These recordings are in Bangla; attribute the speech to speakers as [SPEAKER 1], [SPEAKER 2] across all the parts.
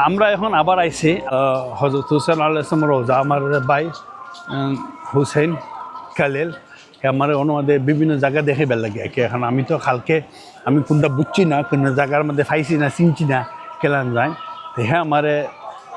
[SPEAKER 1] আমরা এখন আবার আইছি হজরত হুসেন আল্লাহ ইসলাম রোজা আমার ভাই হুসেন খালেল আমার অনুবাদে বিভিন্ন জায়গা দেখে বেল লাগে এখন আমি তো কালকে আমি কোনটা বুঝছি না কোন জায়গার মধ্যে ফাইছি না চিনছি না কেলান যায় তো হ্যাঁ আমার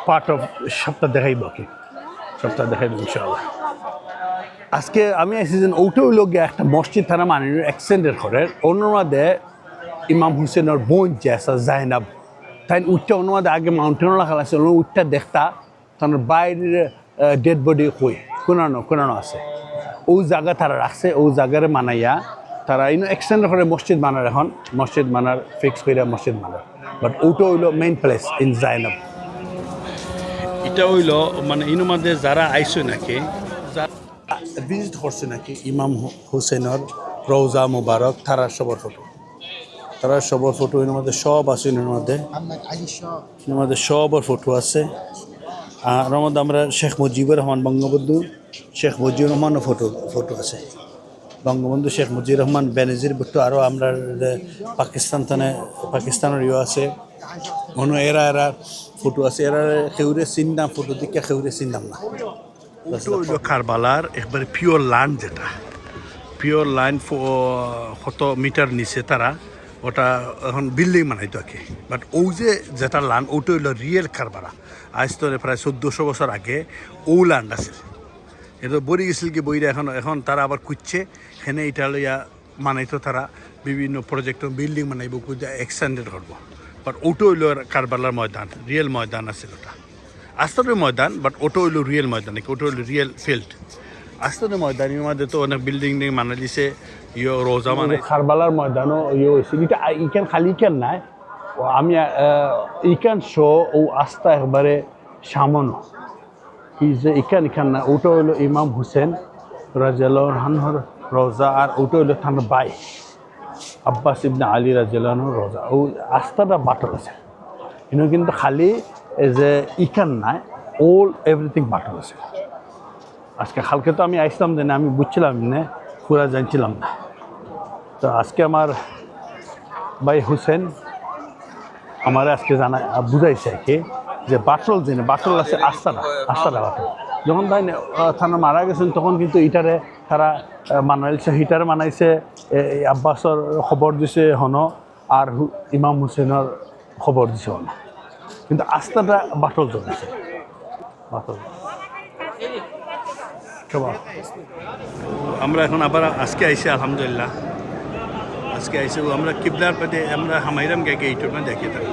[SPEAKER 1] পার্ট অফ সপ্তাহ দেখাইব কি সপ্তাহ দেখাইব ইনশাআল্লাহ। আজকে আমি আইসি যে ওটা হইল গিয়ে একটা মসজিদ থানা মানির এক্সটেন্ডের ঘরের অনুবাদে ইমাম হুসেনের বোন যে আছে জাইনাব তাই উঠটা অনুবাদে আগে মাউন্টেন রাখা আছে উঠটা দেখতা তার বাইরের ডেড বডি কই কোনানো আছে ও জায়গা তারা রাখছে ও জায়গারে মানাইয়া তারা ইনো এক্সটেন্ডের ঘরে মসজিদ মানার এখন মসজিদ মানার ফিক্স করে মসজিদ মানার বাট ওটা হইল মেইন প্লেস ইন জাইনাব। এটা হইল মানে ইনো মধ্যে যারা আইসো নাকি ভিজিট করছে নাকি ইমাম হুসেনের রওজা মুবারক তারা সবর ফটো এর মধ্যে সব আছে এর মধ্যে সবর ফটো আছে আর মধ্যে আমরা শেখ মুজিবুর রহমান বঙ্গবন্ধু শেখ মুজিবুর রহমানও ফটো আছে বঙ্গবন্ধু শেখ মুজিবুর রহমান বেনজির ভুট্টো আরও আমরা পাকিস্তানের ইয়ে আছে মনে এরা ফটো আছে এরা সেউরে চিন্তাম ফটো দিকে সেউরে চিন্তাম না কারবালার একবারে পিওর ল্যান্ড যেটা পিওর লাইন কত মিটার নিচে তারা ওটা এখন বিল্ডিং বানাইতো আর কি বাট ও যেটা ল্যান্ড ওটা হইল রিয়েল কারবালা আজ তো প্রায় 1400 বছর আগে ও ল্যান্ড আছে এটা বড়ি গেছিল কি বইরা এখন তারা আবার খুঁজছে এখানে এটা লইয়া মানাইতো তারা বিভিন্ন প্রজেক্ট বিল্ডিং বানাইব এক্সটেন্ডেড করবো বাট ওটা হইল কারবালার ময়দান রিয়েল ময়দান আছে ওটা আস্তরের ময়দান বাট ওটা হইল রিয়েল ময়দান ওটা হইল রিয়েল ফিল্ড আস্তরের ময়দানের মধ্যে তো অনেক বিল্ডিং মানা দিছে ইয়ে রোজা মানে কারবালার ময়দানও ইয়ে হয়েছে এটা ইখান খালি ইখান নাই আমি ইখান শো ও আস্থা একবারে সামানো যে ইখান না ওটা হইলো ইমাম হুসেন রাজিয়াল্লাহু আনহুর রোজা আর ওটা হইলো তার ভাই আব্বাস ইবনে আলী রাজিয়াল্লাহু আনহুর রোজা ও আস্থাটা বাটল আছে কিন্তু খালি যে ইখান নাই অল এভরিথিং বাটল আছে আজকে কালকে তো আমি আসলাম যে না আমি বুঝছিলাম না পুরা জানছিলাম না তো আজকে আমার ভাই হুসেন আমার আজকে জানা বুঝাইছে কি যে বাটল আছে আস্তাটা বাটল যখন তাই থানা মারা গেছেন তখন কিন্তু ইটারে তারা মানাইছে হিটারে মানাইছে আব্বাসর খবর দিছে হন আর ইমাম হুসেনের খবর দিছে হন কিন্তু আস্তাটা বাটল চলেছে বাটল আমরা এখন আবার আজকে আইসি আলহামদুলিল্লাহ আজকে আইসি আমরা কিবলার পেটে আমরা হামাইরাম গেটের মানে দেখি থাকি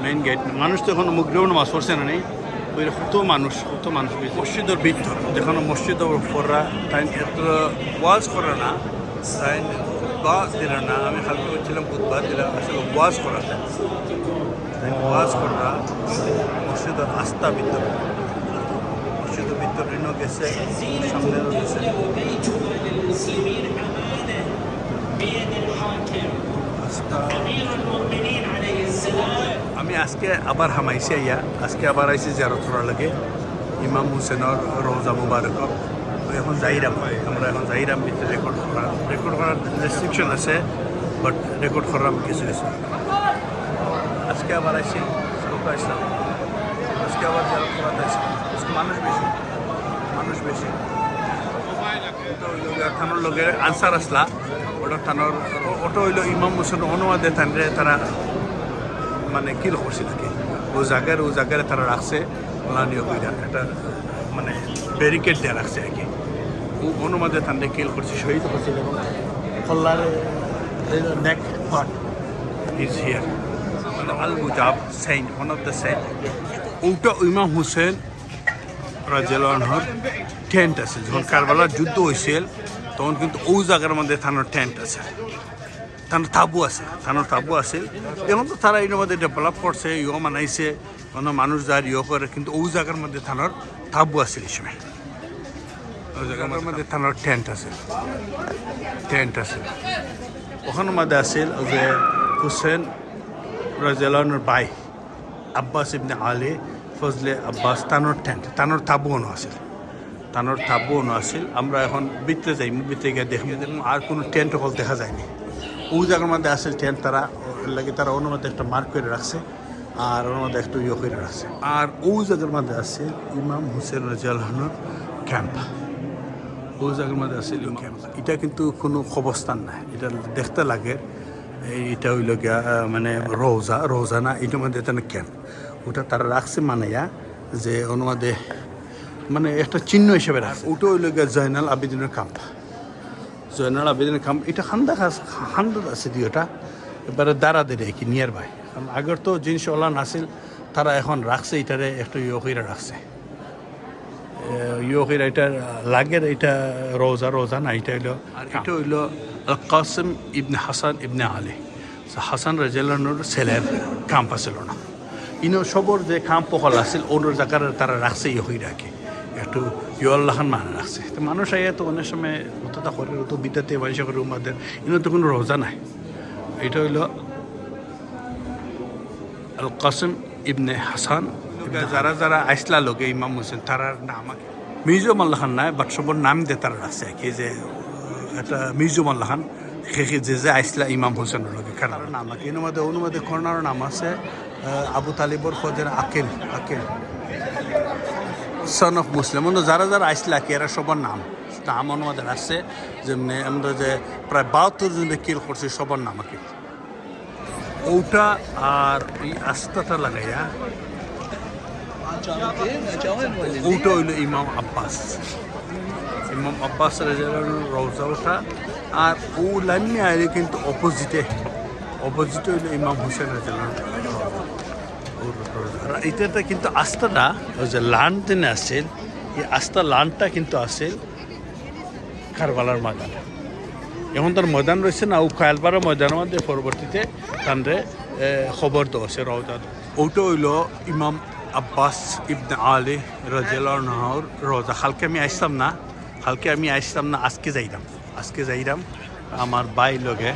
[SPEAKER 1] মেইন গেট মানুষ তো এখন মুগ্রেও নামাজ পড়ছে না নেই ওই কত মানুষ মসজিদের ভিতর যখন মসজিদের পড়রা তাই এত ওয়াজ করে না তাই দিল না আমি কালকে করছিলাম বুধবার দিলাম আসলে ওয়াজ করা তাই ওয়াজ করা মসজিদের আস্থা ভিতরে মসজিদের ভিতরে গেছে সামনেও গেছে আমি আজকে আবার হামাইছি আইয়া আজকে আবার আইসি জিয়ারত করার লাগে ইমাম হুসেনের রওজা মুবারক এখন যাইরাম আমরা এখন যাইরাম ভিতরে রেকর্ড করার রেস্ট্রিকশন আছে বাট রেকর্ড করার কিছু আজকে আবার আইসি আসলাম আজকে আবার জিয়ারত করাতে আসলাম মানুষ বেশি থানোর লোকের আনসার আসলা ওটা থানোর ওটা হইল ইমাম হুসেন অনুবাদে থানরে তারা মানে কিল করছে নাকি ও জায়গায় তারা রাখছে ওলানীয় কইরা একটা মানে ব্যারিকেড দিয়ে রাখছে আর কি ও অনুবাদে থানরে কিল করছে শহীদ করছে এবং কল্লার নেক পার্ট ইজ হিয়ার মানে আল মুজাব saint one of the saint ওটা ইমাম হুসেন রাজিয়াল্লাহু আনহুর টেন্ট আছে যখন কারবালার যুদ্ধ হয়েছিল তখন কিন্তু ওই জায়গার মধ্যে থানার টেন্ট আছে থানার তাবু আছে এখন তো তারা এর মধ্যে ডেভেলপ করছে ইয়ে মানাইছে কোনো মানুষ যার ইয়ে করে কিন্তু ওই জায়গার মধ্যে থানার তাবু আছে এই সময় ওই জায়গার মধ্যে থানার টেন্ট আছে ওখানের মধ্যে আছিল যে হুসেন রাজিয়াল্লাহু আনহুর ভাই আব্বাস ইবনে আলী ফজলে আব্বাস তানোর তাবুও আছিল আমরা এখন ভিতরে যাই ভিতরে গিয়ে দেখি আর কোনো টেন্ট হল দেখা যায়নি ওই জায়গার মধ্যে আসলে টেন্ট তারা লাগে তারা অন্য মধ্যে একটা মার্ক করে রাখছে আর ওর মধ্যে একটু ইয়ে আছে। আর ও জায়গার মধ্যে আছে ইমাম হুসেন রাজিয়াল্লাহুর ক্যাম্প। ও জায়গার মধ্যে আছে ক্যাম্প। এটা কিন্তু কোনো কবরস্থান না, এটা দেখতে লাগে এটা হইল গিয়া মানে রোজা না, এটার মধ্যে এটা ক্যাম্প। ওটা তারা রাখছে মানাইয়া যে ওর মধ্যে মানে একটা চিহ্ন হিসেবে রাখছে। ওটা হইল গিয়া জয়নাল আবেদিনের ক্যাম্প। জয়নাল আবেদিনের ক্যাম্প এটা খান্দাত আছে ওটা এবারে দাঁড়াদের কি নিয়ার বাই। কারণ আগের তো জিনিস ওলা নাছিল, তারা এখন রাখছে এটারে একটু ইয়ে রাখছে। ইয়ে এটা লাগের এটা রোজা না, এটা হইলো আর এটা হইলো আল কাসিম ইবনে হাসান ইবনে আলী হাসান রাজিয়াল্লাহুর ছেলের ক্যাম্প আছিল না। ইনো সবর যে ক্যাম্প হল আছিল ওর জায়গার তারা রাখছে ইয়ে রাখে একটু ইয়ল্লাহান মানে রাখছে। তো মানুষ আইয়া তো অনেক সময় অতটা করে তো বিদ্যাতে মানুষ করে উমাদের ইনো তো কোনো রোজা নাই। এটা হইল আল কাসিম ইবনে হাসান। যারা আইসলা লোকে ইমাম হোসেন তারার নাম মিউজিয়াম আল্লাহ খান নাই, বাট সবর নাম দিয়ে তারা রাখছে কি যে একটা মিউজিয়াম আল্লাহ খান যে আইসলা ইমাম হোসেনের লোকে কারণ নাম আছে। অনুবাদে কর্নার নাম আছে আবু তালিবর ফজের আকিল সন অফ মুসলিম। যারা আইসলা কি এরা সবার নাম অনুবাদে আসছে, যেমনি আমরা যে প্রায় 72 জনে কিল করছি সবার নাম আকিল। ওটা আর এই আস্তাটা লাগাইয়া ওটা হইল ইমাম আব্বাস রওজা ওঠা। আর ও লাইনে আইলে কিন্তু অপোজিটে হইল ইমাম হুসেন এটা কিন্তু আস্তাটা ওই যে লান টেনে আসছিল, এই আস্তা লানটা কিন্তু আসছিল কারবালার ময়দান। এখন তার ময়দান রয়েছে না, ও কায়ালপাড়া ময়দানের মধ্যে পরবর্তীতে তানরে খবর দেওয়া রওজা। ওটা হইল ইমাম আব্বাস ইবনে আলী রাজিয়াল্লাহুর রওজা। কালকে আমি আসলাম না, আজকে যাইরাম আমার বাই লগে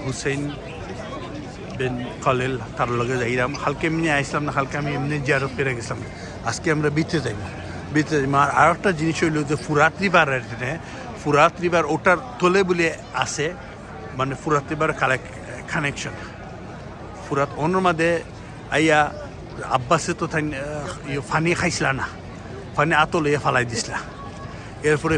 [SPEAKER 1] হুসেইন বিন খলিল তার লগে যাইরাম। কালকে এমনি আসলাম না, কালকে আমি এমনি জিয়ারত করে গেছিলাম। আজকে আমরা বিতে যাইব। আর একটা জিনিস হইল যে ফুরাত রিভার ওটার তলে বলে আছে, মানে ফুরাত রিভার কানেকশন ফুরাত অন্যর মাঝে আইয়া আব্বাসে তো ফানি খাইছিলা না, ফানি আতলে ফালাই দিছিলা। এরপরে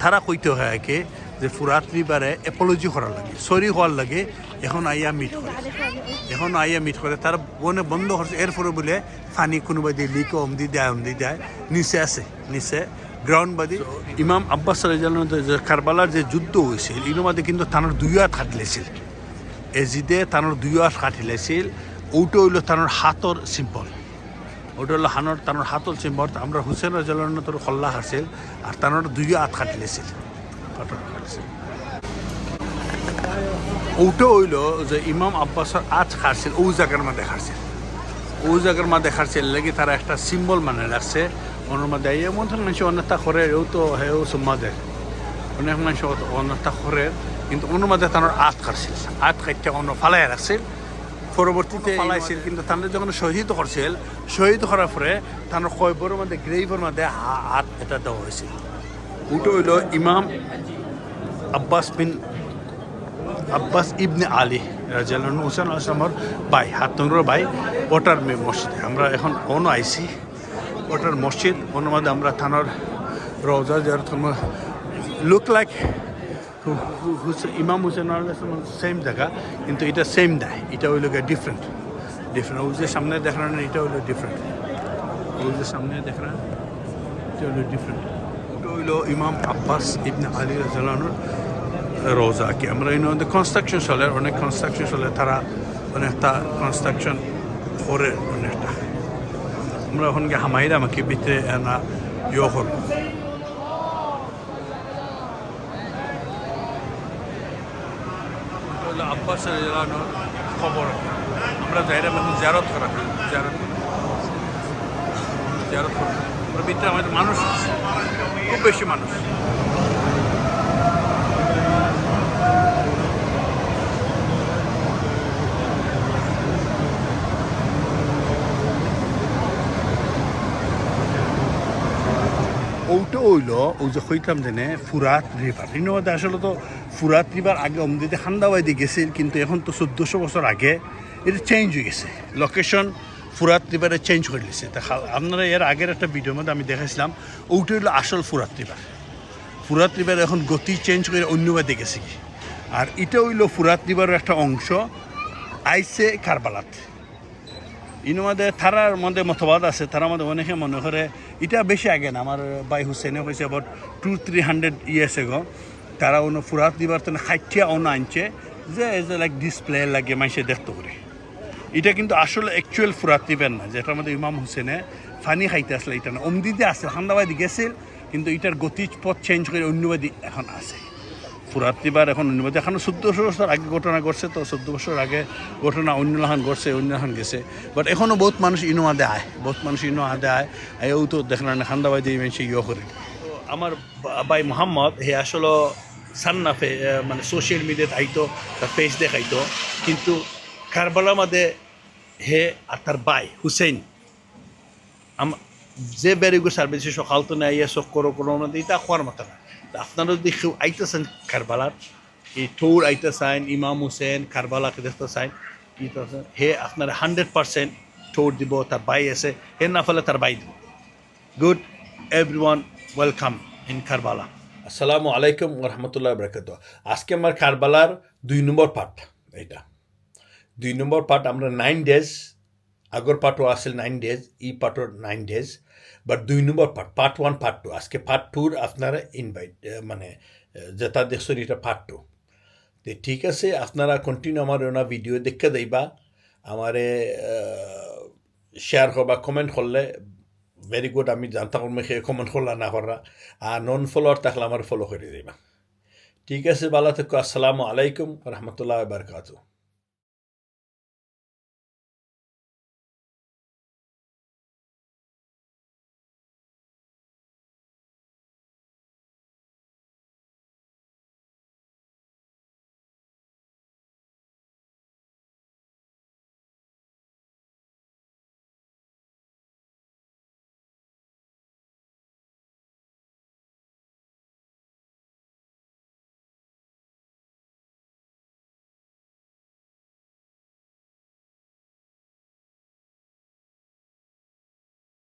[SPEAKER 1] তারা কইতে হয় কি যে ফুরাত রিভারে অ্যাপোলজি করার লাগে, সরি হওয়ার লাগে। এখন আইয়া মিট করে তারা বনে বন্ধ করছে। এরপরে বলে ফানি কোনোবাই দিয়ে লিক অমদি দেয় নিচে গ্রাউন্ড বাদি। ইমাম আব্বাস রাদিয়াল্লাহু যে কারবালার যে যুদ্ধ হয়েছিল এর মধ্যে কিন্তু তানোর 2 হাত কাটিলেছিল, এজিদে তানোর 2 হাত কাটিলেছিল। ওটা হইল তানোর হাতর সিম্বল, ওটা হলো তানোর হাতর সিম্বল। আমরা হুসেন রাদিয়াল্লাহু তোর খল্লা হারছিল আর তানোর 2 হাত কাটিলেছিল। ওটা হইল যে ইমাম আব্বাসের আজ খারছিল ও জায়গার মধ্যে খারছিল লাগি তারা একটা সিম্বল মানে রাখছে। ওনার মধ্যে এমন মানুষ অনেকটা করে হেও সুম্মাদের অনেক মানুষ অনেকটা করে, কিন্তু ওনার মধ্যে তার আত খাইতে অন্য ফালাই রাখছিল। পরবর্তীতে ফালাইছিল, কিন্তু তাদের যখন শহীদ করার পরে তার কয়বর মধ্যে গ্রেভের মধ্যে হাত এটা দেওয়া হয়েছিল। ওটা হইল ইমাম আব্বাস ইবনে আলী রাদিয়াল্লাহু হুসেন আসলামর ভাই, হাতনগর ভাই। ওটার মসজিদে আমরা এখন আইছি। ওটার মসজিদ ওনার মধ্যে আমরা থানার রওজা জিয়ারত লুক লাইক ইমাম হুসেন সেম জায়গা, কিন্তু এটা সেম দেয়, এটা হইল ডিফারেন্ট। ওই যে সামনে দেখানো এটা হইল ডিফারেন্ট, এটা হইল ডিফারেন্ট। ওটা হইল ইমাম আব্বাস ইবনে আলী রাদিয়াল্লাহুর রওজা। কি আমরা অনেক কনস্ট্রাকশন চলে, তারা অনেকটা কনস্ট্রাকশন করে অনেকটা। আমরা এখন গিয়ে হামাইরা আমাকে ভিতরে না হল আব্বাস রাদিয়াল্লাহুর খবর। আমরা যাইরাম এখন জিয়ারত করা আমরা ভিতরে আমাদের মানুষ খুব বেশি মানুষ। ওটা হইল ওই যে কইতাম জানে ফুরাত রিভার। এর মধ্যে আসলে তো ফুরাত রিভার আগে অমদিতে খান্দাবাইদি গেছিল, কিন্তু এখন তো 1400 বছর আগে এটা চেঞ্জ হয়ে গেছে লোকেশন ফুরাত রিভারে চেঞ্জ করে দিয়েছে তা আপনারা এর আগের একটা ভিডিওর মধ্যে আমি দেখেছিলাম ওইটা হলো আসল ফুরাত রিভার এখন গতি চেঞ্জ করে অন্যবাদে গেছে কি আর এটা হইল ফুরাত রিভারের একটা অংশ আইসে কারবালাত ইনো মধ্যে তারার মধ্যে মতবাদ আছে তার মধ্যে অনেকে মনে করে এটা বেশি আগে না আমার বাই হুসেনে হয়েছে অ্যাবাউট 200-300 ইয়ার্স এগো তারা অন্য ফুরাত রিভার তো খাইটিয়া অন্য আনছে যে এজ এ লাইক ডিসপ্লে লাগে মানুষে দেখতে করে এটা কিন্তু আসলে অ্যাকচুয়াল ফুরাত রিভার না যেটার মধ্যে ইমাম হুসেনে ফানি খাইতে আসলে এটা না অমদিতে আসে হান্দাবাদি গেছিল কিন্তু এটার গতির পথ চেঞ্জ করে অন্যবাদী এখন আছে ফুরাত রিভার এখন অন্যবাদী এখন 1400 বছর আগে ঘটনা ঘটছে তো 14 বছর আগে ঘটনা অন্যলাহান ঘটছে অন্যলাহান গেছে বাট এখনও বহুত মানুষ ইনোয়াদে আয় বহুত মানুষ ইনোয়াদে আয় এও তো দেখলাম না হান্দাবাদি মানুষ ইয়ে করে তো আমার ভাই মোহাম্মদ হে আসলে সান্নাফে মানে সোশ্যাল মিডিয়াতে আইতো তার ফেস দেখাইতো কিন্তু কারবালার মধ্যে হে আর তার ভাই হুসেন যে বেরিগো সার্ভিসে সকাল তো নেই চোখ করো কোনো এটা খোয়ার মতো না আপনারা যদি কেউ আইতেছেন কারবালার এই ঠোর আইতেছেন ইমাম হুসেন কারবালাকে দেখতে চান হে আপনার 100% ঠোর দিব তার ভাই আছে হে না ফেলে তার ভাই দিব good everyone welcome in Karbala আসসালামু আলাইকুম রহমতুল্লাহ বরকাত আজকে আমার কারবালার 2 নম্বর পার্ট এটা 2 নম্বর পার্ট আমরা 9 ডেজ আগর পার্টও আসল 9 ডেজ ই পার্টও 9 days but 2 number part 1 part 2 আজকে পার্ট 2 আপনারা ইনভাইট মানে যেটা দেখছেন এটা পার্ট 2 তো ঠিক আছে আপনারা কন্টিনিউ আমার ওনা ভিডিও দেখে দেবা আমারে শেয়ার করবা কমেন্ট করলে ভেরি গুড আমি জানতাম মেখে কমেন্ট করলা না করা আর নন ফলোয়ার থাকলে আমার ফলো করে দেবা ঠিক আছে ভালো থাকো আসসালামু আলাইকুম রহমতুল্লাহ বারকাতুহু